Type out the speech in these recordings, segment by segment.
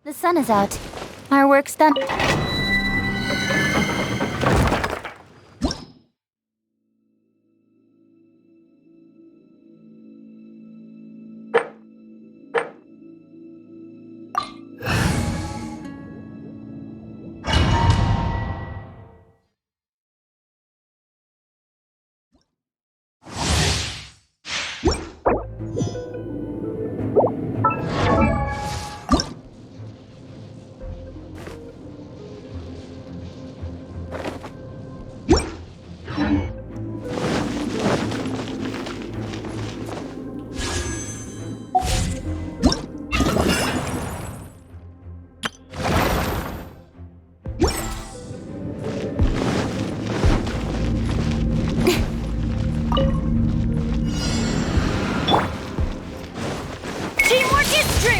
The sun is out. Our work's done.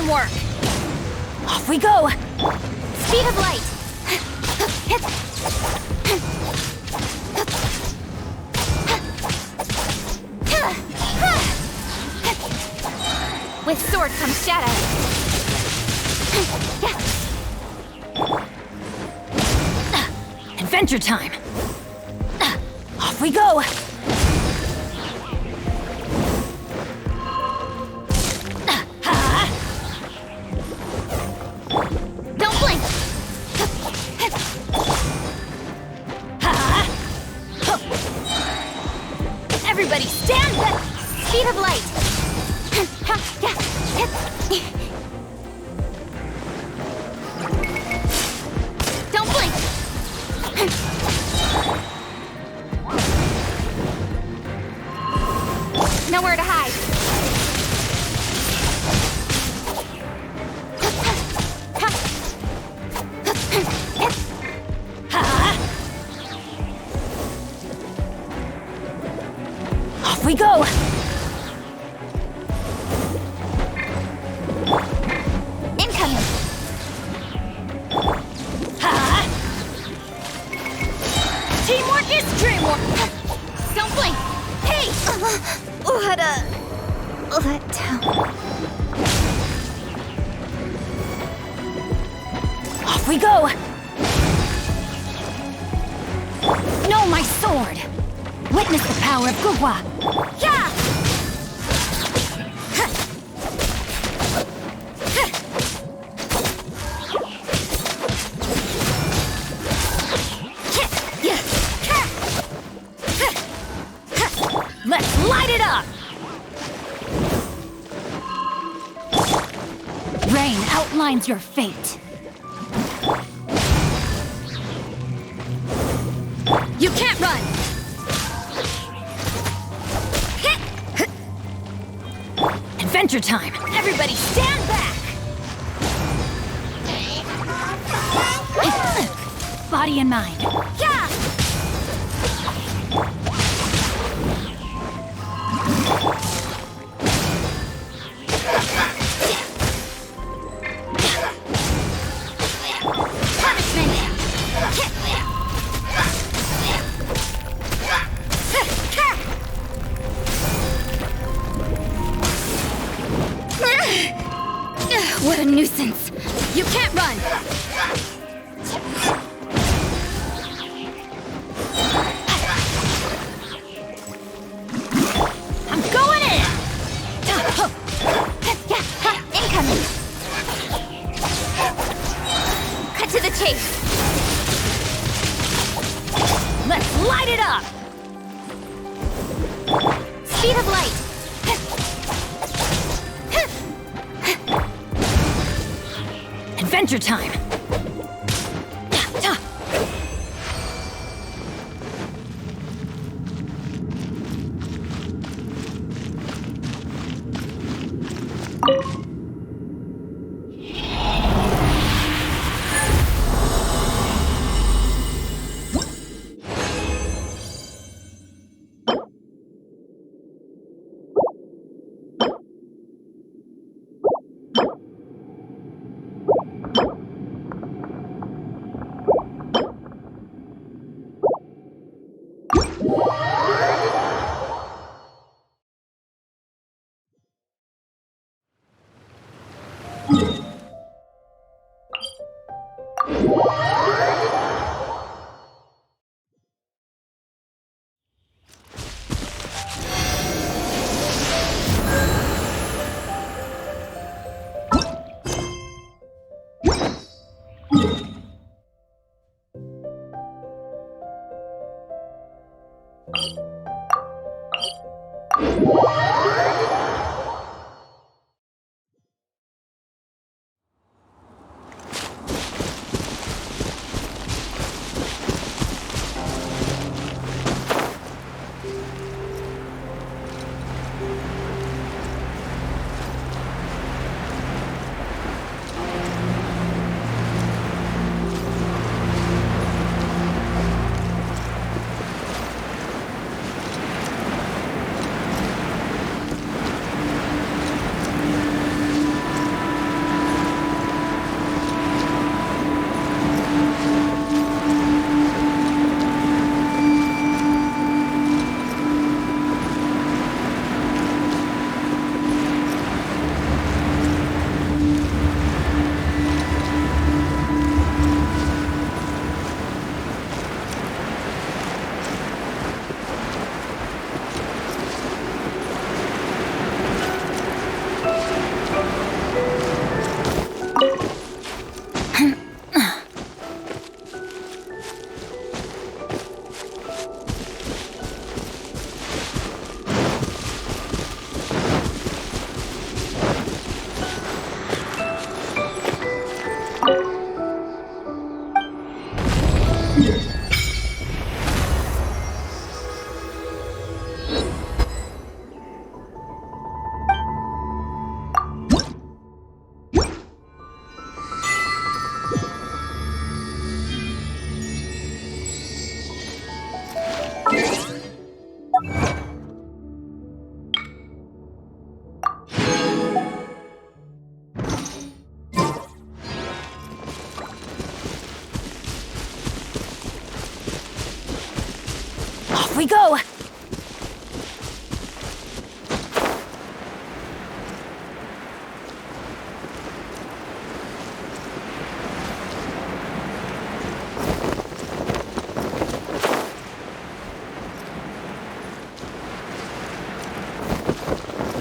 Work. Off we go! Speed of light! With sword comes shadow. Adventure time! Off we go! Everybody stand back! Speed of light! Don't blink! Nowhere to hide! Off we go! Incoming! Teamwork is dreamwork! Don't blink! Hey! What a... letdown. Off we go! No, my sword! Witness the power of Gugwa! Yeah! Let's light it up! Rain outlines your fate. You can't run! Adventure time! Everybody stand back! Body and mind. Yeah! What a nuisance! You can't run! I'm going in! Incoming! Cut to the chase! Let's light it up! Speed of light! Adventure time! Off we go!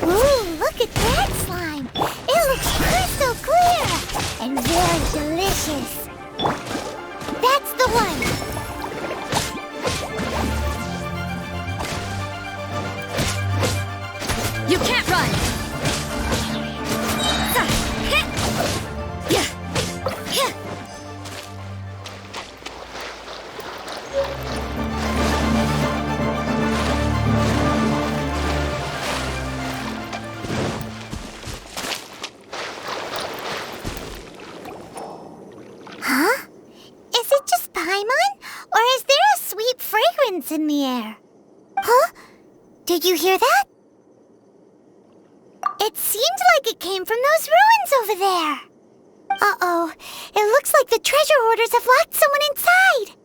Ooh, look at that slime! It looks crystal clear and very delicious. That's the one! You can't run! Huh? Is it just Paimon? Or is there a sweet fragrance in the air? Huh? Did you hear that? It seemed like it came from those ruins over there. Uh-oh. It looks like the treasure hoarders have locked someone inside.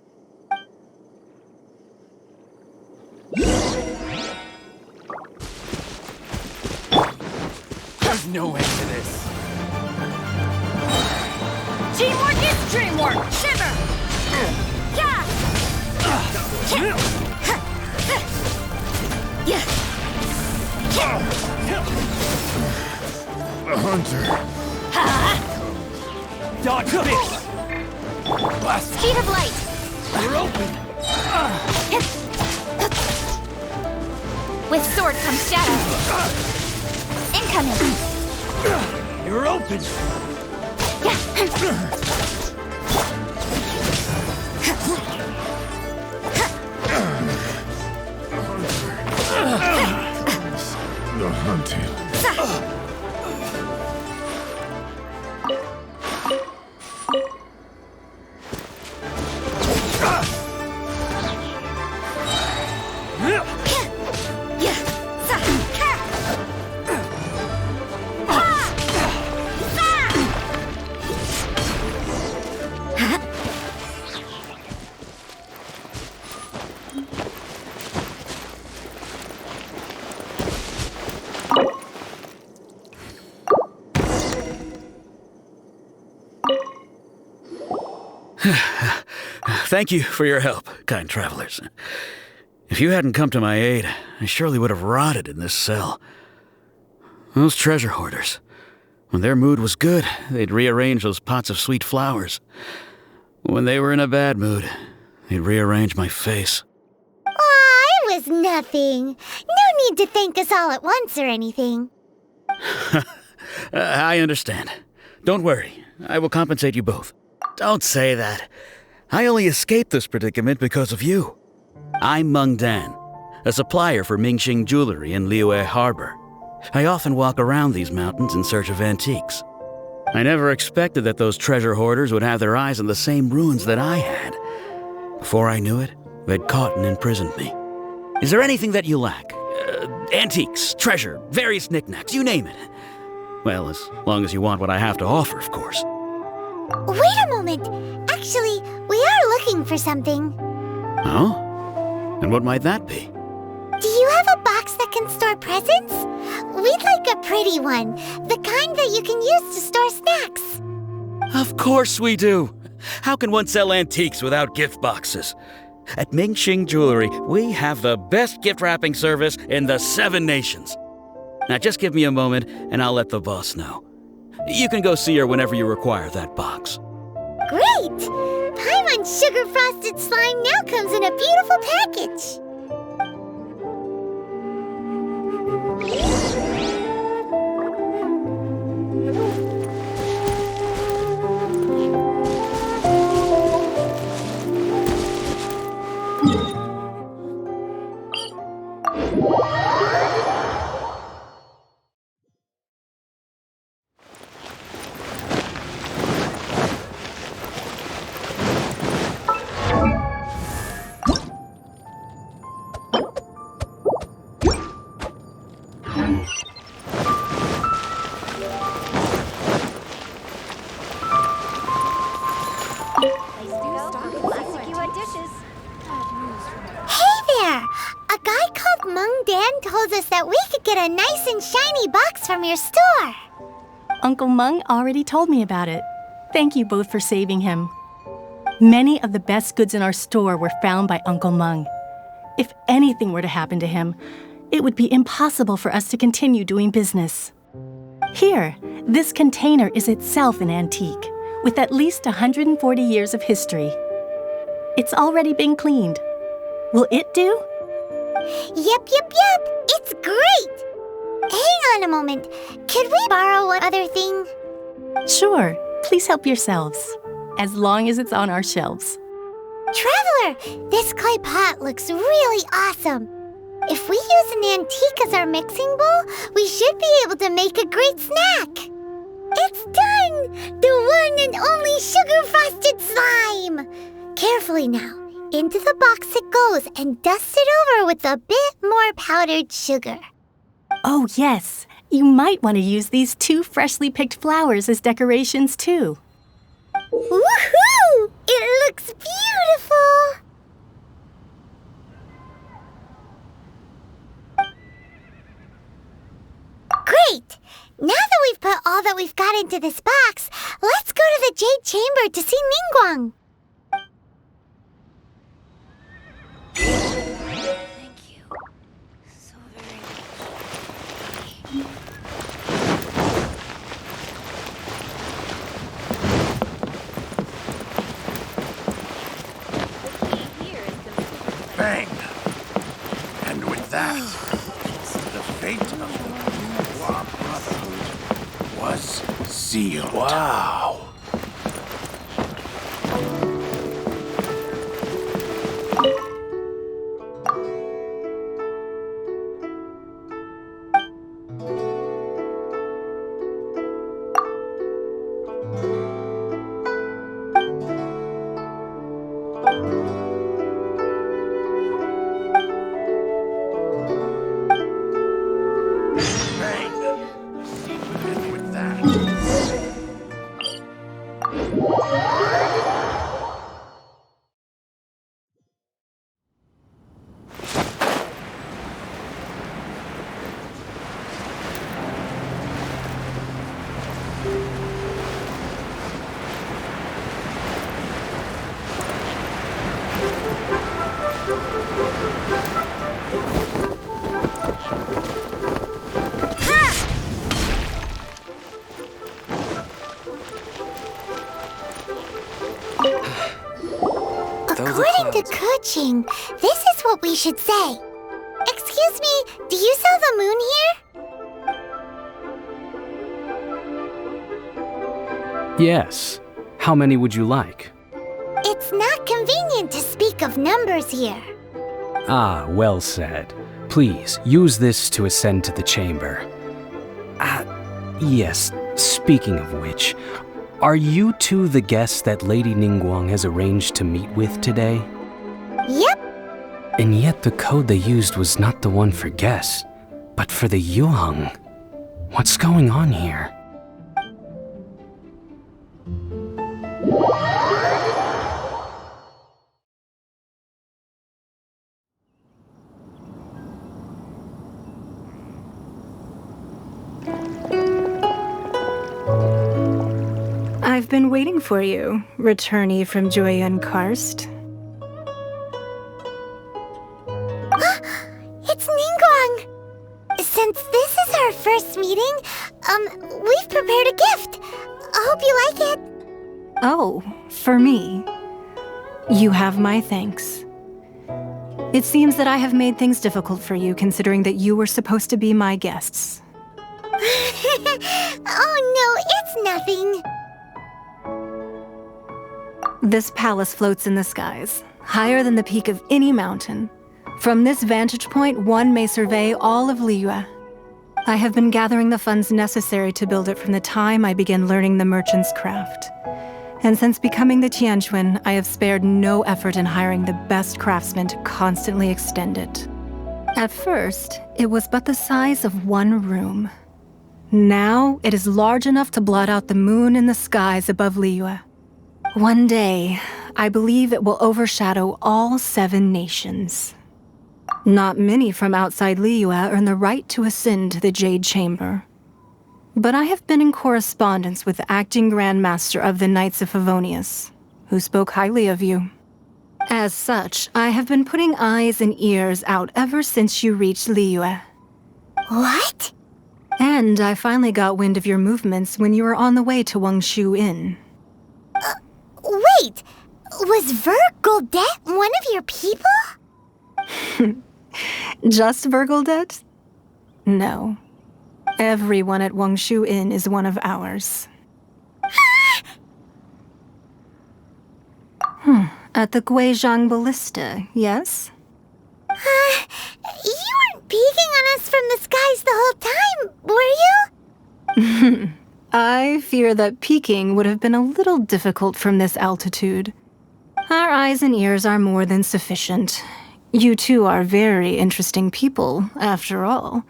There's no end to this. Teamwork is dreamwork! Shiver! Yeah! The hunter. Dodge this! Blast! Speed of light! You're open! With sword comes shadow. Incoming. You're open! The hunted. Thank you for your help, kind travelers. If you hadn't come to my aid, I surely would have rotted in this cell. Those treasure hoarders, when their mood was good, they'd rearrange those pots of sweet flowers. When they were in a bad mood, they'd rearrange my face. I is nothing. No need to thank us all at once or anything. I understand. Don't worry. I will compensate you both. Don't say that. I only escaped this predicament because of you. I'm Meng Dan, a supplier for Mingxing jewelry in Liyue Harbor. I often walk around these mountains in search of antiques. I never expected that those treasure hoarders would have their eyes on the same ruins that I had. Before I knew it, they'd caught and imprisoned me. Is there anything that you lack? Antiques, treasure, various knickknacks, you name it. Well, as long as you want what I have to offer, of course. Wait a moment. Actually, we are looking for something. Oh? And what might that be? Do you have a box that can store presents? We'd like a pretty one. The kind that you can use to store snacks. Of course we do. How can one sell antiques without gift boxes? At Mingxing Jewelry, we have the best gift wrapping service in the 7 nations. Now just give me a moment and I'll let the boss know. You can go see her whenever you require that box. Great! Paimon Sugar Frosted Slime now comes in a beautiful package. Told us that we could get a nice and shiny box from your store. Uncle Meng already told me about it. Thank you both for saving him. Many of the best goods in our store were found by Uncle Meng. If anything were to happen to him, it would be impossible for us to continue doing business. Here, this container is itself an antique, with at least 140 years of history. It's already been cleaned. Will it do? Yep. It's great! Hang on a moment. Could we borrow one other thing? Sure. Please help yourselves. As long as it's on our shelves. Traveler, this clay pot looks really awesome. If we use an antique as our mixing bowl, we should be able to make a great snack. It's done! The one and only sugar-frosted slime! Carefully now. Into the box it goes and dust it over with a bit more powdered sugar. Oh, yes. You might want to use these 2 freshly picked flowers as decorations, too. Woohoo! It looks beautiful! Great! Now that we've put all that we've got into this box, let's go to the Jade Chamber to see Ningguang. Thank you so very much. Bang! And with that, the fate of the Gua Brotherhood was sealed. Wow! According to Kuching, this is what we should say. Excuse me, do you sell the moon here? Yes. How many would you like? It's not convenient to speak of numbers here. Ah, well said. Please, use this to ascend to the chamber. Yes, speaking of which, are you two the guests that Lady Ningguang has arranged to meet with today? Yep. And yet the code they used was not the one for guests, but for the Yuheng. What's going on here? I've been waiting for you, returnee from Joyun Karst. It's Ningguang! Since this is our first meeting, we've prepared a gift. I hope you like it. Oh, for me. You have my thanks. It seems that I have made things difficult for you, considering that you were supposed to be my guests. Oh no, it's nothing. This palace floats in the skies, higher than the peak of any mountain. From this vantage point, one may survey all of Liyue. I have been gathering the funds necessary to build it from the time I began learning the merchant's craft. And since becoming the Tianquan, I have spared no effort in hiring the best craftsmen to constantly extend it. At first, it was but the size of one room. Now, it is large enough to blot out the moon in the skies above Liyue. One day, I believe it will overshadow all 7 nations. Not many from outside Liyue earn the right to ascend to the Jade Chamber. But I have been in correspondence with the acting Grand Master of the Knights of Favonius, who spoke highly of you. As such, I have been putting eyes and ears out ever since you reached Liyue. What? And I finally got wind of your movements when you were on the way to Wangshu Inn. Wait! Was Vergoldet one of your people? Just Vergoldet? No. Everyone at Wangshu Inn is one of ours. At the Guizhang Ballista, yes? You weren't peeking on us from the skies the whole time, were you? I fear that peeking would have been a little difficult from this altitude. Our eyes and ears are more than sufficient. You two are very interesting people, after all.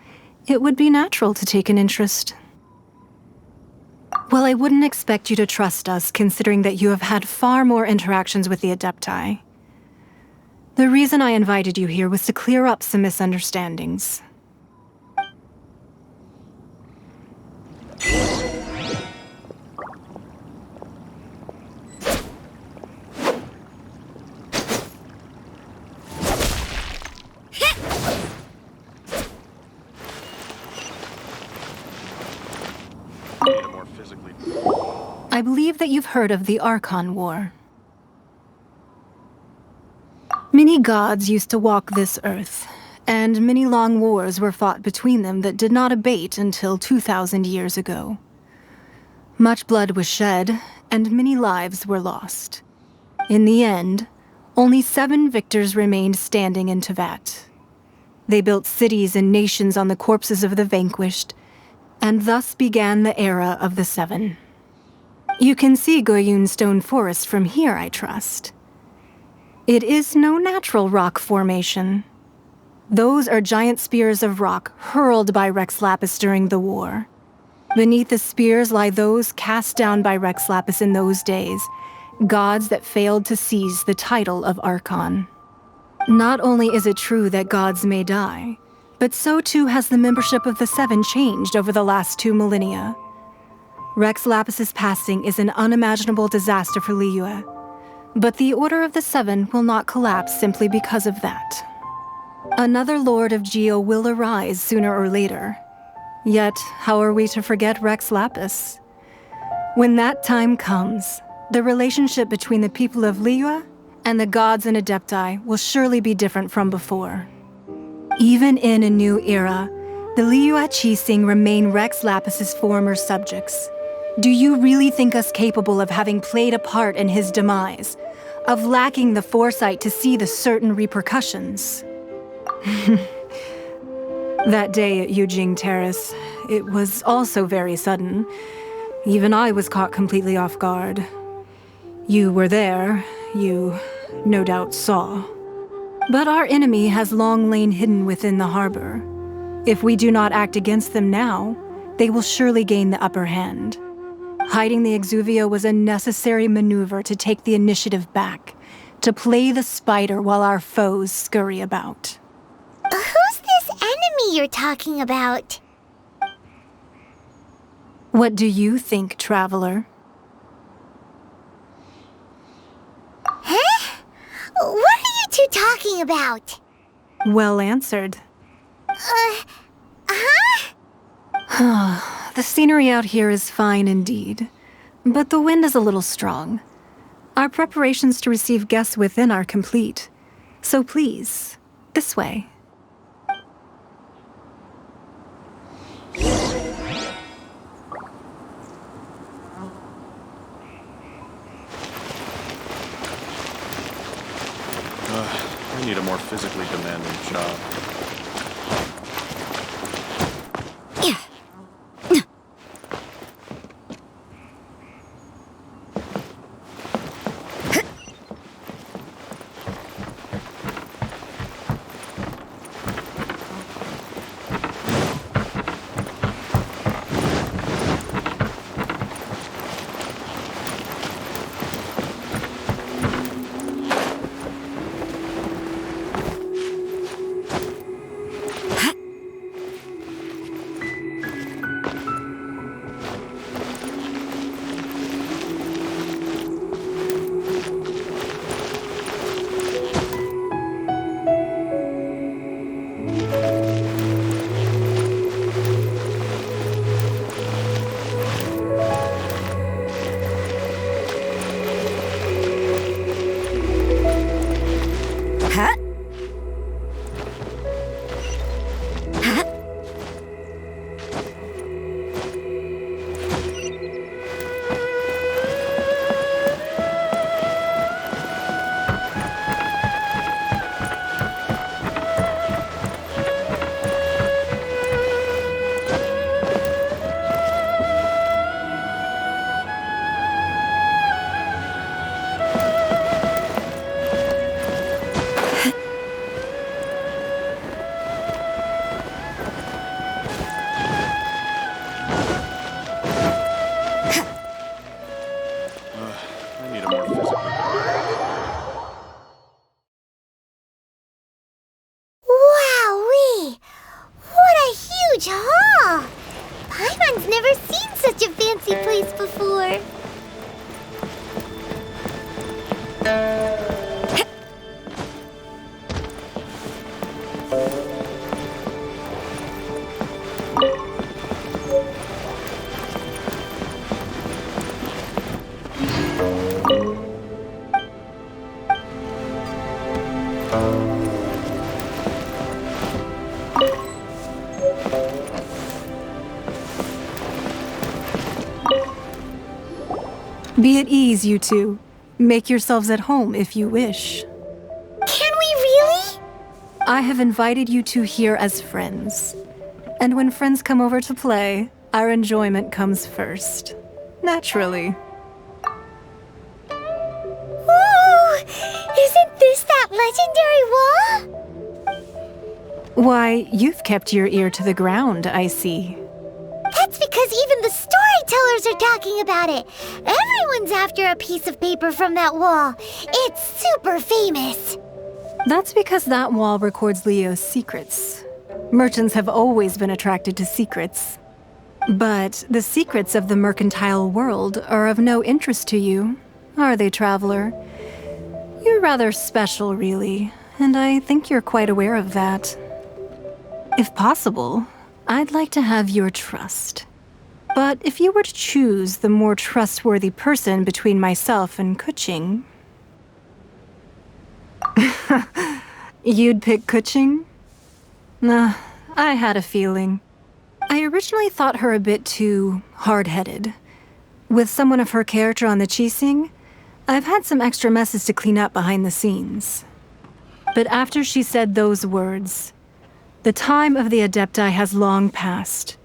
It would be natural to take an interest. Well, I wouldn't expect you to trust us, considering that you have had far more interactions with the Adepti. The reason I invited you here was to clear up some misunderstandings. I believe that you've heard of the Archon War. Many gods used to walk this earth, and many long wars were fought between them that did not abate until 2,000 years ago. Much blood was shed, and many lives were lost. In the end, only 7 victors remained standing in Tevat. They built cities and nations on the corpses of the vanquished, and thus began the era of the 7. You can see Goyun Stone Forest from here, I trust. It is no natural rock formation. Those are giant spears of rock hurled by Rex Lapis during the war. Beneath the spears lie those cast down by Rex Lapis in those days, gods that failed to seize the title of Archon. Not only is it true that gods may die, but so too has the membership of the 7 changed over the last 2 millennia. Rex Lapis's passing is an unimaginable disaster for Liyue, but the Order of the 7 will not collapse simply because of that. Another Lord of Geo will arise sooner or later. Yet, how are we to forget Rex Lapis? When that time comes, the relationship between the people of Liyue and the gods and Adepti will surely be different from before. Even in a new era, the Liu Qixing remain Rex Lapis's former subjects. Do you really think us capable of having played a part in his demise? Of lacking the foresight to see the certain repercussions? That day at Yujing Terrace, it was also very sudden. Even I was caught completely off guard. You were there, you no doubt saw. But our enemy has long lain hidden within the harbor. If we do not act against them now, they will surely gain the upper hand. Hiding the Exuvio was a necessary maneuver to take the initiative back, to play the spider while our foes scurry about. Who's this enemy you're talking about? What do you think, Traveler? Huh? What are you two talking about? Well answered. The scenery out here is fine indeed, but the wind is a little strong. Our preparations to receive guests within are complete, so please, this way. I need a more physically demanding job. Wowee! What a huge hall! Paimon's never seen such a fancy place before. Be at ease, you two. Make yourselves at home if you wish. Can we really? I have invited you two here as friends. And when friends come over to play, our enjoyment comes first. Naturally. Ooh! Isn't this that legendary wall? Why, you've kept your ear to the ground, I see. That's because even the storytellers are talking about it. Everyone's after a piece of paper from that wall. It's super famous. That's because that wall records Leo's secrets. Merchants have always been attracted to secrets. But the secrets of the mercantile world are of no interest to you, are they, Traveler? You're rather special, really, and I think you're quite aware of that. If possible, I'd like to have your trust. But if you were to choose the more trustworthy person between myself and Kuching... You'd pick Kuching? Nah, I had a feeling. I originally thought her a bit too hard-headed. With someone of her character on the Qixing, I've had some extra messes to clean up behind the scenes. But after she said those words, the time of the Adepti has long passed.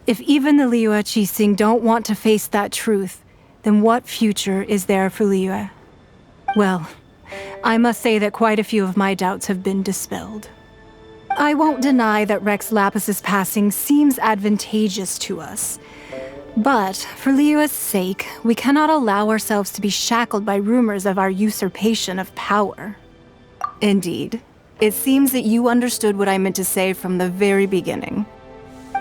If even the Liyue Qixing don't want to face that truth, then what future is there for Liyue? Well, I must say that quite a few of my doubts have been dispelled. I won't deny that Rex Lapis's passing seems advantageous to us. But for Liyue's sake, we cannot allow ourselves to be shackled by rumors of our usurpation of power. Indeed, it seems that you understood what I meant to say from the very beginning.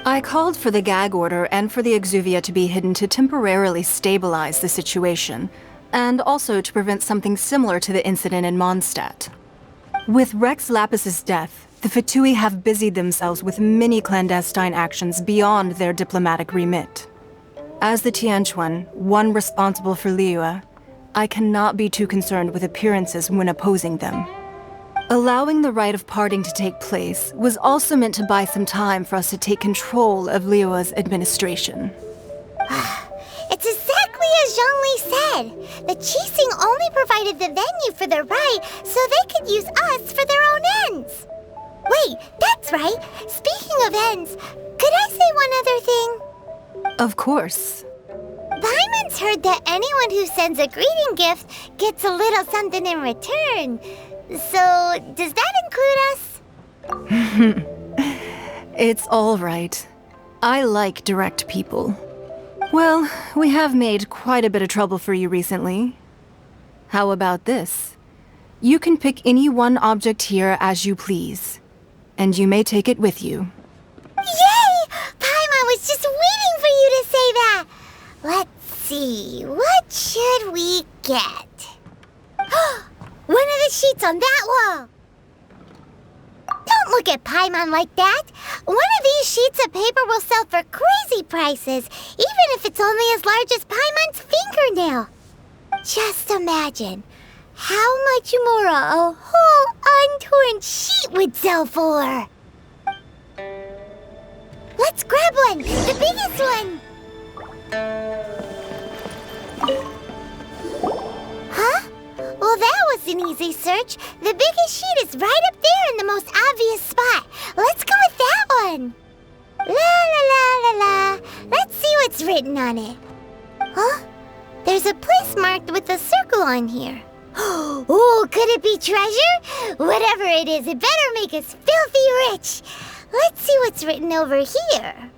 I called for the gag order and for the exuvia to be hidden to temporarily stabilize the situation, and also to prevent something similar to the incident in Mondstadt. With Rex Lapis's death, the Fatui have busied themselves with many clandestine actions beyond their diplomatic remit. As the Tianquan, one responsible for Liyue, I cannot be too concerned with appearances when opposing them. Allowing the rite of parting to take place was also meant to buy some time for us to take control of Liyue's administration. It's exactly as Zhongli said. The Qixing only provided the venue for the rite so they could use us for their own ends. Wait, that's right. Speaking of ends, could I say one other thing? Of course. Paimon's heard that anyone who sends a greeting gift gets a little something in return. So, does that include us? It's all right. I like direct people. Well, we have made quite a bit of trouble for you recently. How about this? You can pick any one object here as you please, and you may take it with you. Yay! Paimon was just waiting for you to say that! Let's see, what should we get? One of the sheets on that wall! Don't look at Paimon like that! One of these sheets of paper will sell for crazy prices, even if it's only as large as Paimon's fingernail. Just imagine how much more a whole untorn sheet would sell for. Let's grab one, the biggest one. Huh? Well, that was an easy search. The biggest sheet is right up there in the most obvious spot. Let's go with that one. La la la la la. Let's see what's written on it. Huh? There's a place marked with a circle on here. Oh, could it be treasure? Whatever it is, it better make us filthy rich. Let's see what's written over here.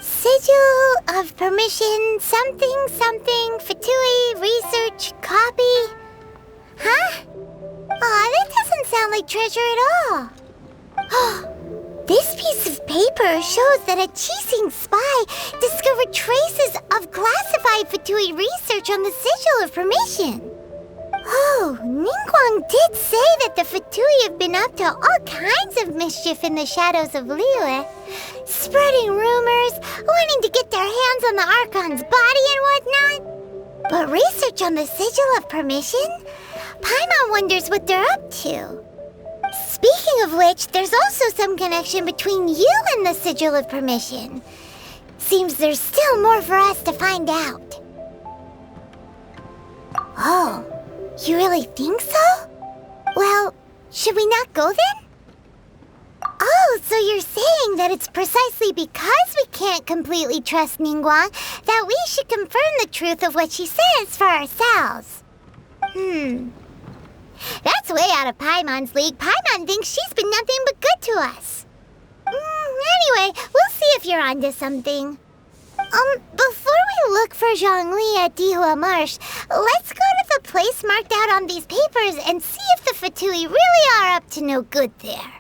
Sigil of permission, something, something, Fatui, research, copy. Huh? Aw, that doesn't sound like treasure at all. This piece of paper shows that a Qixing spy discovered traces of classified Fatui research on the Sigil of Permission. Oh, Ningguang did say that the Fatui have been up to all kinds of mischief in the shadows of Liyue, spreading rumors, wanting to get their hands on the Archon's body and whatnot. But research on the Sigil of Permission? Paimon wonders what they're up to. Speaking of which, there's also some connection between you and the Sigil of Permission. Seems there's still more for us to find out. Oh. You really think so? Well, should we not go then? Oh, so you're saying that it's precisely because we can't completely trust Ningguang that we should confirm the truth of what she says for ourselves. That's way out of Paimon's league. Paimon thinks she's been nothing but good to us. Anyway, we'll see if you're onto something. Before we look for Zhongli at Dihua Marsh, let's go to the place marked out on these papers and see if the Fatui really are up to no good there.